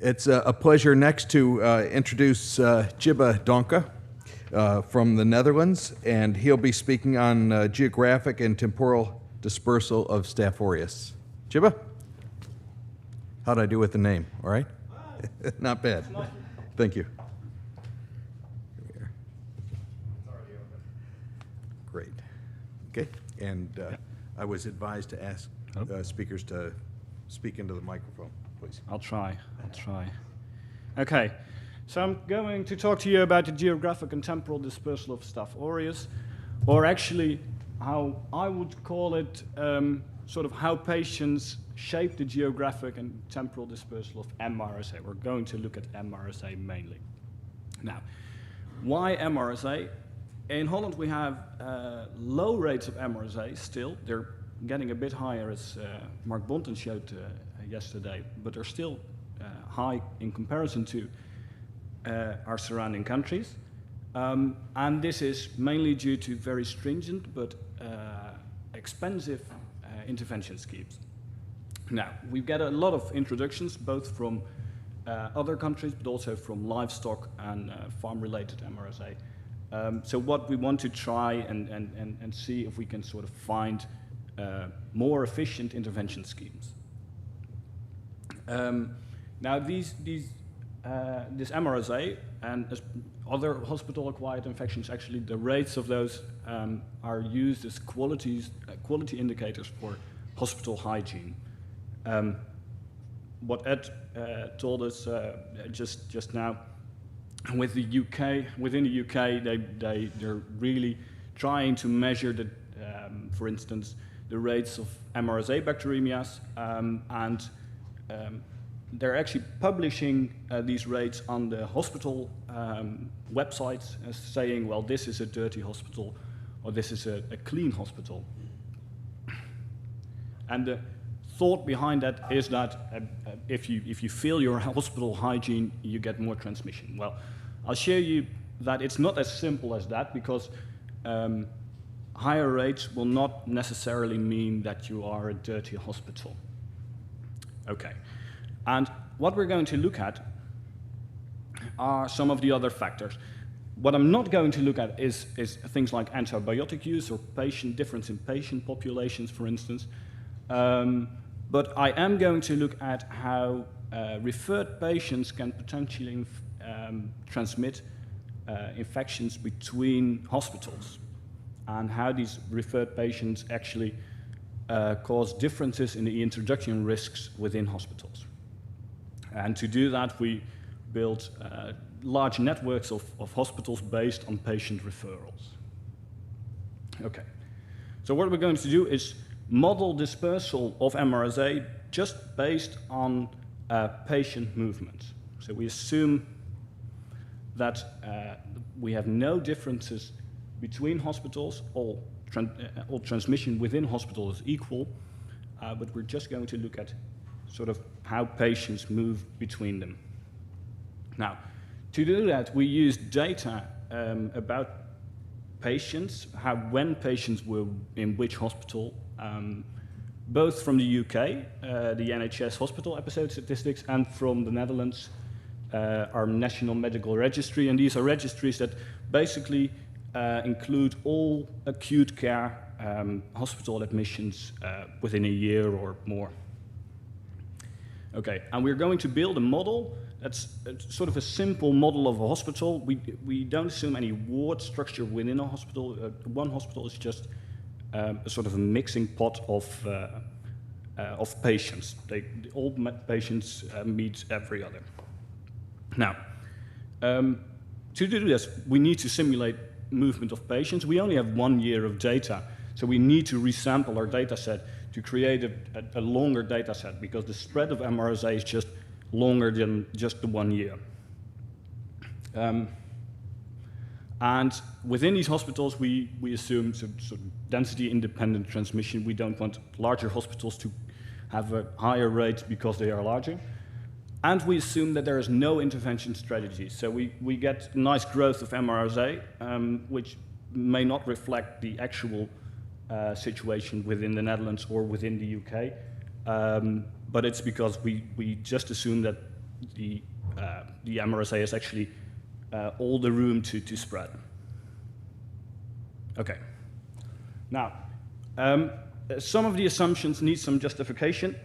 It's a pleasure next to introduce Tjibbe Donker from the Netherlands, and he'll be speaking on geographic and temporal dispersal of Staph aureus. Tjibbe? How'd I do with the name? All right? Not bad. Thank you. Great. Okay. And I was advised to ask speakers to speak into the microphone, please. I'll try. Okay. So I'm going to talk to you about the geographic and temporal dispersal of Staph aureus, or actually how I would call it sort of how patients shape the geographic and temporal dispersal of MRSA. We're going to look at MRSA mainly. Now, why MRSA? In Holland we have low rates of MRSA still. They're getting a bit higher, as Mark Bonten showed yesterday, but they're still high in comparison to our surrounding countries. And this is mainly due to very stringent but expensive intervention schemes. Now, we've got a lot of introductions, both from other countries, but also from livestock and farm-related MRSA. So what we want to try and see if we can sort of find more efficient intervention schemes. Now, this MRSA and other hospital-acquired infections, actually the rates of those are used as quality indicators for hospital hygiene. What Ed told us just now, with the UK, within the UK, they're really trying to measure for instance, the rates of MRSA bacteremias, and they're actually publishing these rates on the hospital websites, saying, well, this is a dirty hospital, or this is a clean hospital. And the thought behind that is that if you feel your hospital hygiene, you get more transmission. Well, I'll show you that it's not as simple as that, because higher rates will not necessarily mean that you are a dirty hospital. Okay, and what we're going to look at are some of the other factors. What I'm not going to look at is things like antibiotic use or difference in patient populations, for instance. But I am going to look at how referred patients can potentially transmit infections between hospitals, and how these referred patients actually cause differences in the introduction risks within hospitals. And to do that, we built large networks of hospitals based on patient referrals. Okay, so what we're going to do is model dispersal of MRSA just based on patient movements. So we assume that we have no differences between hospitals, all transmission within hospitals is equal, but we're just going to look at sort of how patients move between them. Now, to do that, we use data about patients, when patients were in which hospital, both from the UK, the NHS hospital episode statistics, and from the Netherlands, our National Medical Registry. And these are registries that basically include all acute care hospital admissions within a year or more. Okay, and we're going to build a model that's sort of a simple model of a hospital. We don't assume any ward structure within a hospital. One hospital is just a sort of a mixing pot of patients. All patients meet every other. Now, to do this, we need to simulate movement of patients. We only have 1 year of data, so we need to resample our data set to create a longer data set, because the spread of MRSA is just longer than just the 1 year. And within these hospitals, we assume sort of density-independent transmission. We don't want larger hospitals to have a higher rate because they are larger. And we assume that there is no intervention strategy. So we get nice growth of MRSA, which may not reflect the actual situation within the Netherlands or within the UK. But it's because we just assume that the MRSA has actually all the room to spread. Okay. Now, some of the assumptions need some justification.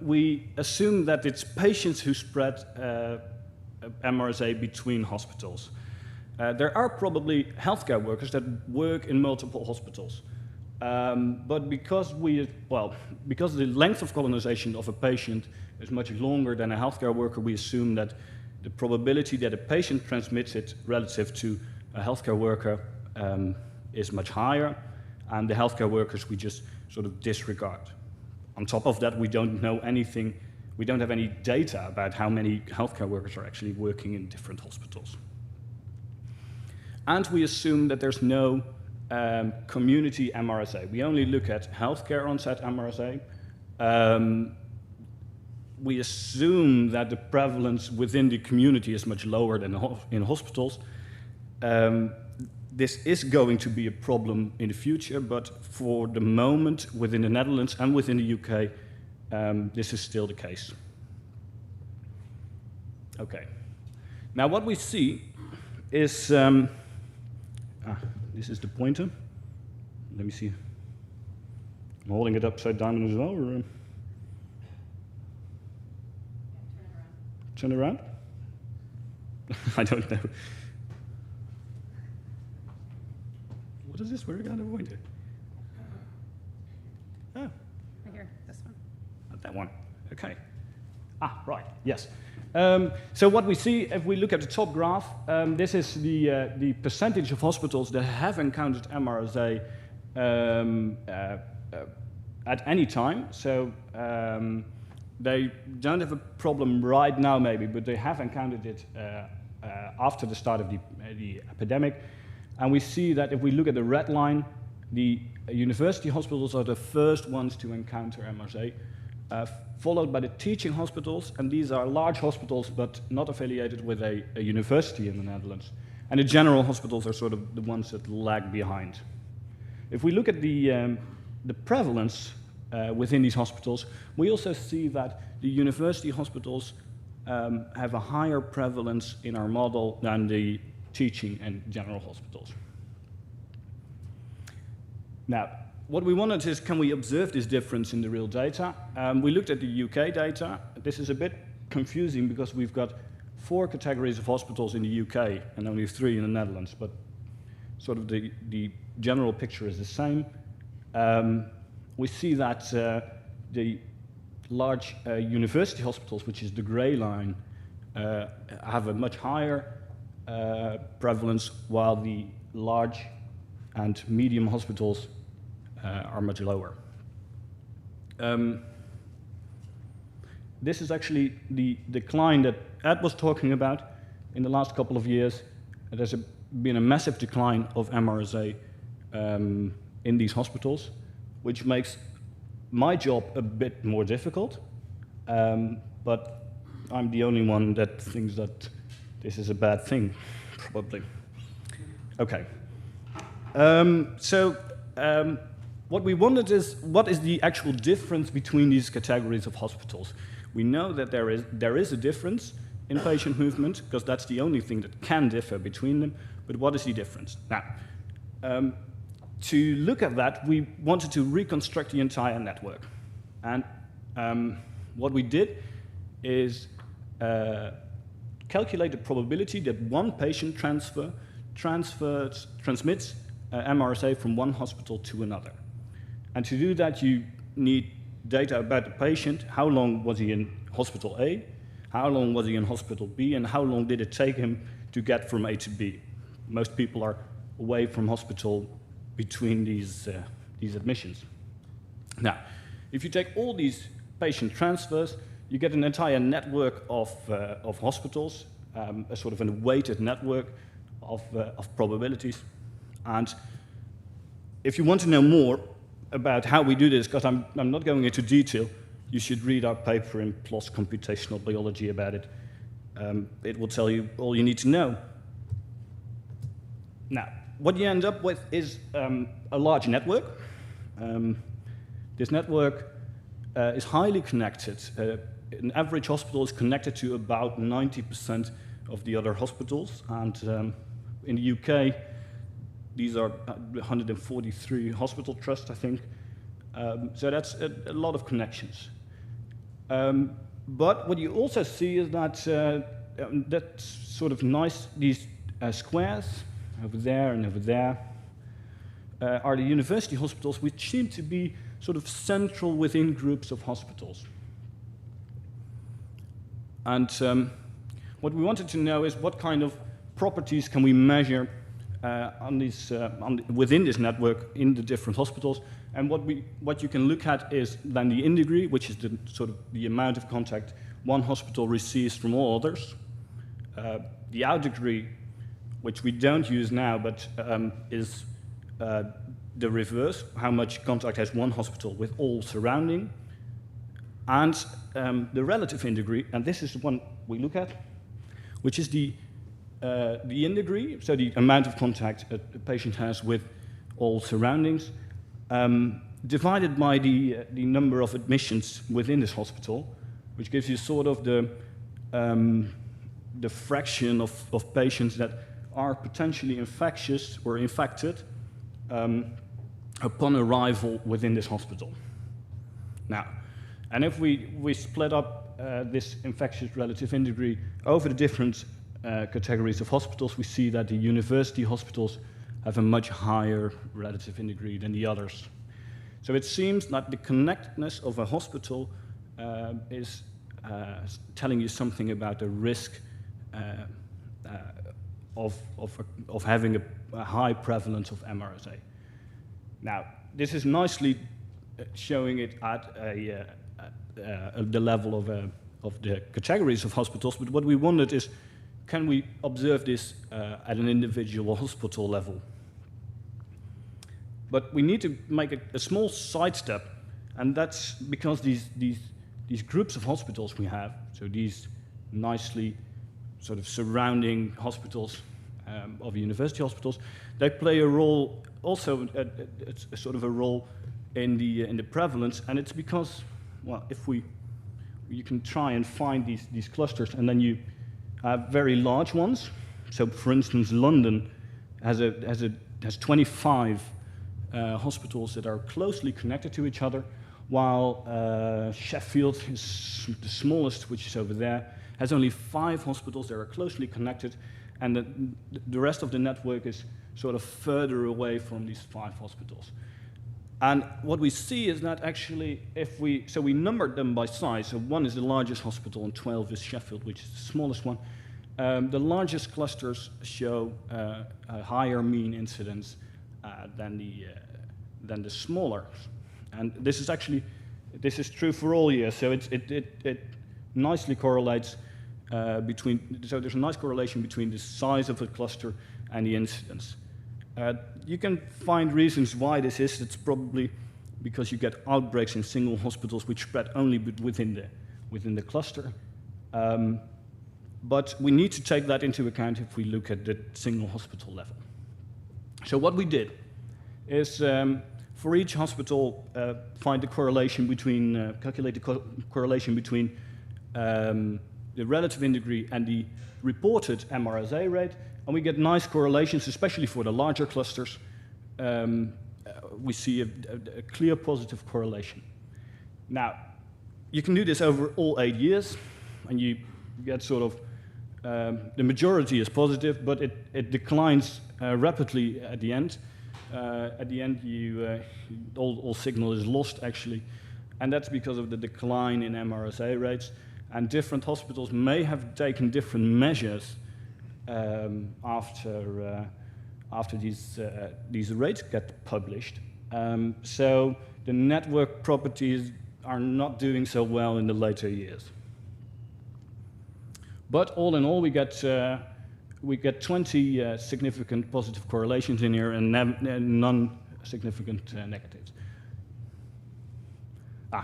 We assume that it's patients who spread MRSA between hospitals. There are probably healthcare workers that work in multiple hospitals. But because the length of colonization of a patient is much longer than a healthcare worker, we assume that the probability that a patient transmits it relative to a healthcare worker is much higher, and the healthcare workers we just sort of disregard. On top of that, we don't know anything, we don't have any data about how many healthcare workers are actually working in different hospitals. And we assume that there's no community MRSA. We only look at healthcare onset MRSA. We assume that the prevalence within the community is much lower than in hospitals. This is going to be a problem in the future, but for the moment, within the Netherlands and within the UK, this is still the case. Okay. Now, what we see is, this is the pointer. Let me see. I'm holding it upside down as well. Or, turn it around? I don't know. What is this? Where got the pointer? Oh. Right here, this one. Not that one. Okay. Ah, right. Yes. So what we see, if we look at the top graph, this is the percentage of hospitals that have encountered MRSA at any time. So they don't have a problem right now, maybe, but they have encountered it after the start of the epidemic. And we see that if we look at the red line, the university hospitals are the first ones to encounter MRSA, followed by the teaching hospitals, and these are large hospitals but not affiliated with a university in the Netherlands. And the general hospitals are sort of the ones that lag behind. If we look at the prevalence within these hospitals, we also see that the university hospitals have a higher prevalence in our model than the teaching and general hospitals. Now, what we wanted is, can we observe this difference in the real data? We looked at the UK data. This is a bit confusing because we've got 4 categories of hospitals in the UK and only 3 in the Netherlands, but sort of the general picture is the same. We see that the large university hospitals, which is the gray line, have a much higher prevalence, while the large and medium hospitals are much lower. This is actually the decline that Ed was talking about in the last couple of years. There's been a massive decline of MRSA in these hospitals, which makes my job a bit more difficult, but I'm the only one that thinks that this is a bad thing, probably. Okay. What we wondered is, what is the actual difference between these categories of hospitals? We know that there is a difference in patient movement, because that's the only thing that can differ between them, but what is the difference? Now, to look at that, we wanted to reconstruct the entire network. And what we did is calculate the probability that one patient transmits MRSA from one hospital to another. And to do that, you need data about the patient. How long was he in hospital A? How long was he in hospital B? And how long did it take him to get from A to B? Most people are away from hospital between these admissions. Now, if you take all these patient transfers, you get an entire network of hospitals, a sort of a weighted network of probabilities. And if you want to know more about how we do this, because I'm not going into detail, you should read our paper in PLOS Computational Biology about it. It will tell you all you need to know. Now, what you end up with is a large network. This network is highly connected. an average hospital is connected to about 90% of the other hospitals, and in the UK, these are 143 hospital trusts, I think. So that's a lot of connections. But what you also see is that that's sort of nice, these squares over there and over there are the university hospitals, which seem to be sort of central within groups of hospitals. And what we wanted to know is what kind of properties can we measure within this network in the different hospitals. And what you can look at is then the in degree, which is the sort of the amount of contact one hospital receives from all others. The out degree, which we don't use now, but is the reverse, how much contact has one hospital with all surrounding. And the relative in degree, and this is the one we look at, which is the in degree, so the amount of contact a patient has with all surroundings, divided by the number of admissions within this hospital, which gives you sort of the fraction of patients that are potentially infectious or infected upon arrival within this hospital. Now, and if we split up this infectious relative in degree over the different categories of hospitals, we see that the university hospitals have a much higher relative in degree than the others. So it seems that the connectedness of a hospital is telling you something about the risk of having a high prevalence of MRSA. Now, this is nicely showing it at the level of the categories of hospitals, but what we wondered is, can we observe this at an individual hospital level? But we need to make a small sidestep, and that's because these groups of hospitals we have, so these nicely sort of surrounding hospitals of university hospitals, they play a role, also a sort of a role in the prevalence, and it's because, well, if you can try and find these clusters, and then you have very large ones. So, for instance, London has 25 hospitals that are closely connected to each other, while Sheffield is the smallest, which is over there, has only 5 hospitals that are closely connected, and the rest of the network is sort of further away from these 5 hospitals. And what we see is that actually, so we numbered them by size. So 1 is the largest hospital, and 12 is Sheffield, which is the smallest one. The largest clusters show a higher mean incidence than the smaller. And this is true for all years. So it nicely correlates so there's a nice correlation between the size of a cluster and the incidence. You can find reasons why this is. It's probably because you get outbreaks in single hospitals which spread only within the cluster. But we need to take that into account if we look at the single hospital level. So what we did is, for each hospital, find the correlation between, calculate the correlation between the relative in degree and the reported MRSA rate, and we get nice correlations, especially for the larger clusters. We see a clear positive correlation. Now, you can do this over all 8 years, and you get sort of, the majority is positive, but it declines rapidly at the end. At the end, all signal is lost, actually, and that's because of the decline in MRSA rates, and different hospitals may have taken different measures after these rates get published. So the network properties are not doing so well in the later years. But all in all, we get 20 significant positive correlations in here and none significant negatives.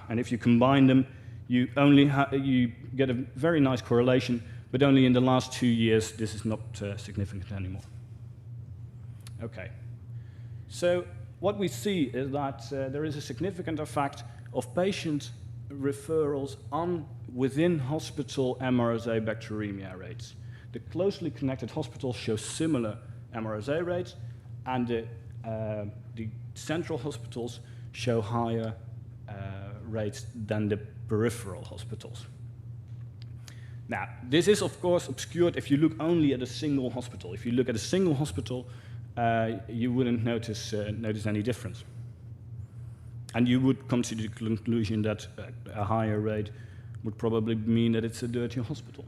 And if you combine them, you get a very nice correlation, but only in the last 2 years this is not significant anymore. Okay, so what we see is that there is a significant effect of patient referrals on within hospital MRSA bacteremia rates. The closely connected hospitals show similar MRSA rates, and the central hospitals show higher rates than the peripheral hospitals. Now, this is of course obscured if you look only at a single hospital. If you look at a single hospital, you wouldn't notice any difference. And you would come to the conclusion that a higher rate would probably mean that it's a dirty hospital.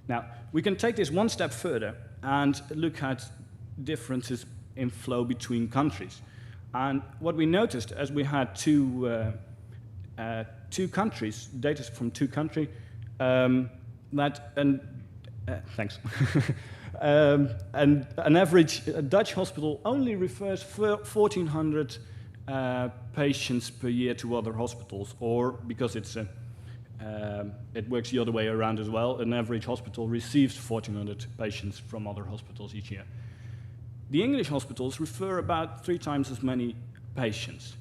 Now, we can take this one step further and look at differences in flow between countries. And what we noticed, as we had two countries, data from two countries, thanks. And an average Dutch hospital only refers 1,400 patients per year to other hospitals, or because it works the other way around as well, an average hospital receives 1,400 patients from other hospitals each year. The English hospitals refer about 3 times as many patients.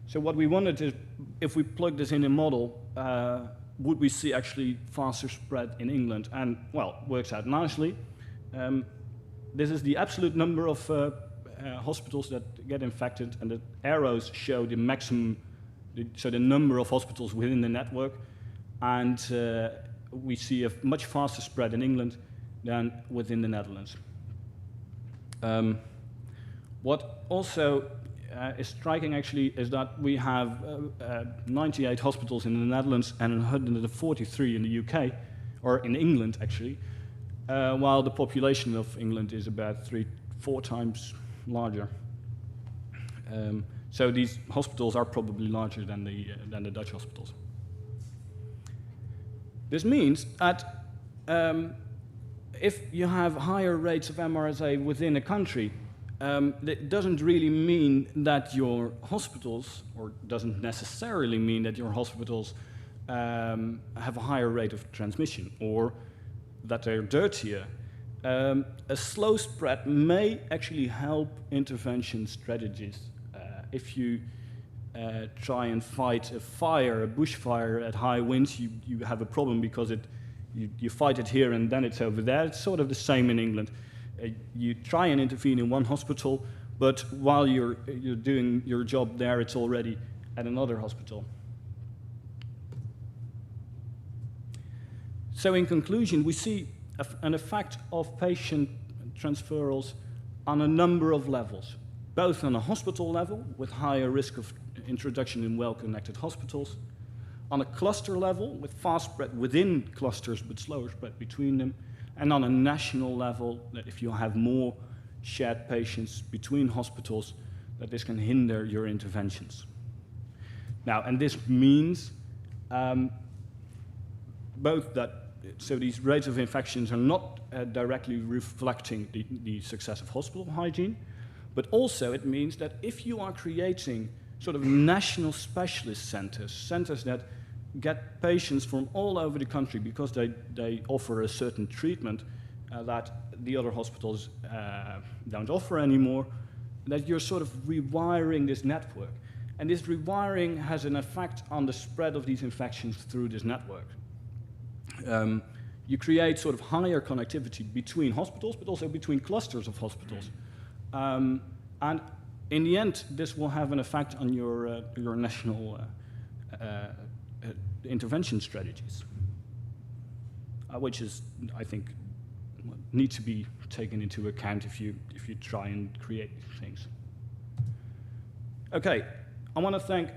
So what we wondered is, if we plug this in a model, would we see actually faster spread in England? And, well, works out nicely. This is the absolute number of hospitals that get infected, and the arrows show the maximum, so the number of hospitals within the network. And we see a much faster spread in England than within the Netherlands. What also is striking actually is that we have 98 hospitals in the Netherlands and 143 in the UK, or in England actually, while the population of England is about 3-4 times larger. So these hospitals are probably larger than the Dutch hospitals. This means that if you have higher rates of MRSA within a country, it doesn't really mean that your hospitals, or doesn't necessarily mean that your hospitals have a higher rate of transmission, or that they're dirtier. A slow spread may actually help intervention strategies. If you try and fight a fire, a bushfire at high winds, you have a problem because you fight it here and then it's over there. It's sort of the same in England. You try and intervene in one hospital, but while you're doing your job there, it's already at another hospital. So in conclusion, we see an effect of patient transferals on a number of levels, both on a hospital level, with higher risk of introduction in well-connected hospitals, on a cluster level, with fast spread within clusters, but slower spread between them, and on a national level, that if you have more shared patients between hospitals, that this can hinder your interventions. Now, and this means both that, so these rates of infections are not directly reflecting the success of hospital hygiene, but also it means that if you are creating sort of national specialist centers, centers that get patients from all over the country because they offer a certain treatment that the other hospitals don't offer anymore, that you're sort of rewiring this network. And this rewiring has an effect on the spread of these infections through this network. You create sort of higher connectivity between hospitals, but also between clusters of hospitals. And in the end, this will have an effect on your national intervention strategies, which is, I think, need to be taken into account if you try and create things. Okay, I want to thank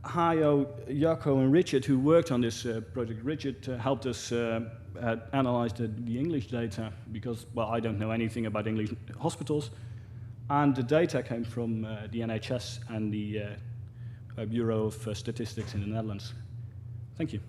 Hajo, Jacco, and Richard, who worked on this project. Richard helped us analyze the English data because, well, I don't know anything about English hospitals, and the data came from the NHS and the Bureau of Statistics in the Netherlands. Thank you.